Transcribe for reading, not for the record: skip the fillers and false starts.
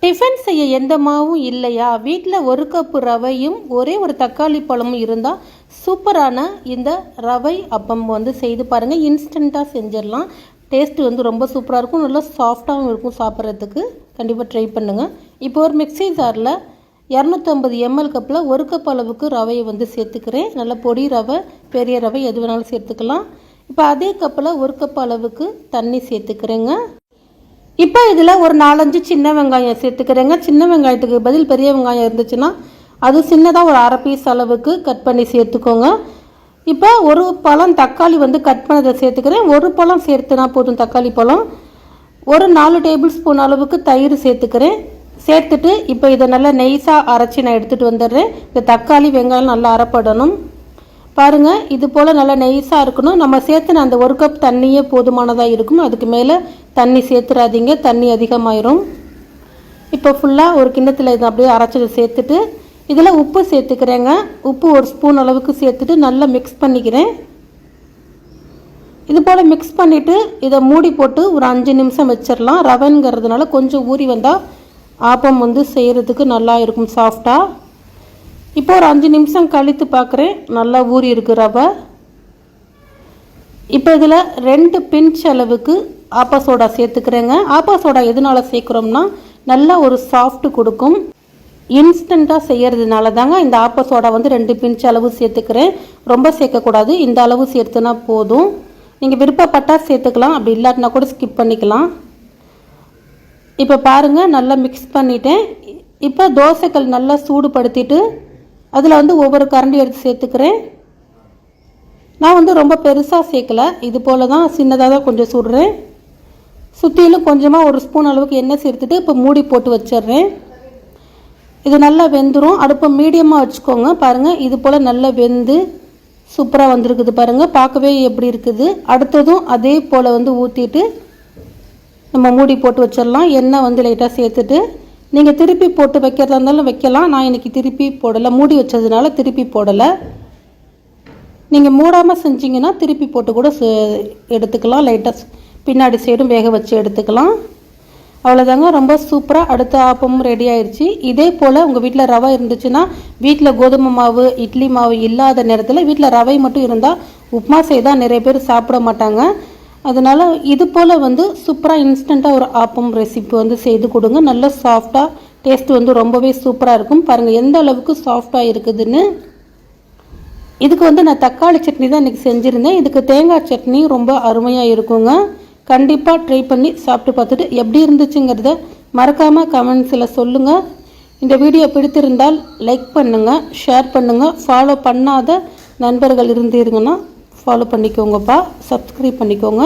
Tiffin செய்ய எந்த மாவும் இல்லையா, வீட்டில் ஒரு கப்பு ரவையும் ஒரே ஒரு தக்காளி பழமும் இருந்தால் சூப்பரான இந்த ரவை அப்பம் செய்து பாருங்கள். இன்ஸ்டண்ட்டாக செஞ்சிடலாம். டேஸ்ட்டு ரொம்ப சூப்பராக இருக்கும், நல்லா சாஃப்டாகவும் இருக்கும் சாப்பிட்றதுக்கு. கண்டிப்பாக ட்ரை பண்ணுங்கள். இப்போ ஒரு மிக்ஸி ஜாரில் 250 ml கப்பில் ஒரு கப் அளவுக்கு ரவையை சேர்த்துக்கிறேன். நல்லா பொடி ரவை, பெரிய ரவை எது வேணாலும் சேர்த்துக்கலாம். இப்போ அதே கப்பில் ஒரு கப் அளவுக்கு தண்ணி சேர்த்துக்கிறேங்க. இப்போ இதில் ஒரு 4-5 சின்ன வெங்காயம் சேர்த்துக்கிறேங்க. சின்ன வெங்காயத்துக்கு பதில் பெரிய வெங்காயம் இருந்துச்சுன்னா அது சின்னதாக ஒரு அரை பீஸ் அளவுக்கு கட் பண்ணி சேர்த்துக்கோங்க. இப்போ ஒரு பழம் தக்காளி கட் பண்ணதை சேர்த்துக்கிறேன். ஒரு பழம் சேர்த்துனா போதும் தக்காளி பழம். ஒரு 4 டேபிள் ஸ்பூன் அளவுக்கு தயிர் சேர்த்துக்கிறேன். சேர்த்துட்டு இப்போ இதை நல்லா நெய்ஸாக அரைச்சி நான் எடுத்துகிட்டு வந்துடுறேன். இந்த தக்காளி வெங்காயம் நல்லா அரைப்படணும். பாருங்கள், இது போல் நல்லா நெய்ஸாக இருக்கணும். நம்ம சேர்த்துன அந்த ஒரு கப் தண்ணியே போதுமானதாக இருக்கும். அதுக்கு மேலே தண்ணி சேர்த்துறாதீங்க, தண்ணி அதிகமாயிரும். இப்போ ஃபுல்லாக ஒரு கிண்ணத்தில் இதை அப்படியே அரைச்சதை சேர்த்துட்டு இதில் உப்பு சேர்த்துக்கிறேங்க. உப்பு ஒரு ஸ்பூன் அளவுக்கு சேர்த்துட்டு நல்லா மிக்ஸ் பண்ணிக்கிறேன். இது போல் மிக்ஸ் பண்ணிவிட்டு இதை மூடி போட்டு ஒரு 5 நிமிஷம் வச்சிடலாம். ரவைங்கிறதுனால கொஞ்சம் ஊறி வந்தால் ஆப்பம் செய்கிறதுக்கு நல்லா இருக்கும், சாஃப்டாக. இப்போ ஒரு 5 நிமிஷம் கழித்து பார்க்குறேன், நல்லா ஊறி இருக்கு ரவை. இப்போ இதில் 2 பிஞ்ச் அளவுக்கு ஆப்பா சோடா சேர்த்துக்கிறேங்க. ஆப்பா சோடா எதனால் சேர்க்குறோம்னா நல்லா ஒரு சாஃப்ட் கொடுக்கும். இன்ஸ்டண்ட்டாக செய்கிறதுனால தாங்க இந்த ஆப்பா சோடா 2 பிஞ்ச் அளவு சேர்த்துக்கிறேன். ரொம்ப சேர்க்கக்கூடாது, இந்த அளவு சேர்த்துனா போதும். நீங்கள் விருப்பப்பட்டால் சேர்த்துக்கலாம், அப்படி இல்லாட்டினா கூட ஸ்கிப் பண்ணிக்கலாம். இப்போ பாருங்கள், நல்லா மிக்ஸ் பண்ணிட்டேன். இப்போ தோசைக்கல் நல்லா சூடுபடுத்திட்டு அதில் ஒவ்வொரு கரண்டி எடுத்து சேர்த்துக்கிறேன். நான் ரொம்ப பெருசாக சேர்க்கலை, இது போல் தான் சின்னதாக தான் கொஞ்சம் சுடுறேன். சுற்றிலும் கொஞ்சமாக ஒரு ஸ்பூன் அளவுக்கு எண்ணெய் சேர்த்துட்டு இப்போ மூடி போட்டு வச்சிடுறேன். இது நல்லா வெந்துடும். அடுப்பை மீடியமாக வச்சுக்கோங்க. பாருங்கள், இது போல் நல்லா வெந்து சூப்பராக வந்திருக்குது பாருங்கள், பார்க்கவே எப்படி இருக்குது. அடுத்ததும் அதே போல் ஊற்றிட்டு நம்ம மூடி போட்டு வச்சிடலாம். எண்ணெய் லைட்டாக சேர்த்துட்டு நீங்கள் திருப்பி போட்டு வைக்கிறதா இருந்தாலும் வைக்கலாம். நான் இன்றைக்கி திருப்பி போடலை, மூடி வச்சதுனால திருப்பி போடலை. நீங்கள் மூடாமல் செஞ்சிங்கன்னா திருப்பி போட்டு கூட எடுத்துக்கலாம். லைட்டாக பின்னாடி சைடும் வேக வச்சு எடுத்துக்கலாம். அவ்வளோதாங்க, ரொம்ப சூப்பராக அடுத்த ஆப்பமும் ரெடி ஆயிடுச்சு. இதே போல் உங்கள் வீட்டில் ரவை இருந்துச்சுன்னா, வீட்டில் கோதுமை மாவு இட்லி மாவு இல்லாத நேரத்தில் வீட்டில் ரவை மட்டும் இருந்தால் உப்புமா செய்தால் நிறைய பேர் சாப்பிட மாட்டாங்க. அதனால் இது போல் சூப்பராக இன்ஸ்டண்ட்டாக ஒரு ஆப்பம் ரெசிபி செய்து கொடுங்க. நல்ல சாஃப்டாக டேஸ்ட்டு ரொம்பவே சூப்பராக இருக்கும். பாருங்கள் எந்த அளவுக்கு சாஃப்டாக இருக்குதுன்னு. இதுக்கு நான் தக்காளி சட்னி தான் இன்றைக்கி செஞ்சுருந்தேன். இதுக்கு தேங்காய் சட்னி ரொம்ப அருமையாக இருக்குங்க. கண்டிப்பாக ட்ரை பண்ணி சாப்பிட்டு பார்த்துட்டு எப்படி இருந்துச்சுங்கிறத மறக்காமல் கமெண்ட்ஸில் சொல்லுங்கள். இந்த வீடியோ பிடித்திருந்தால் லைக் பண்ணுங்கள், ஷேர் பண்ணுங்கள். ஃபாலோ பண்ணாத நண்பர்கள் இருந்தீங்கன்னா ஃபாலோ பண்ணிக்கோங்கப்பா, சப்ஸ்கிரைப் பண்ணிக்கோங்க.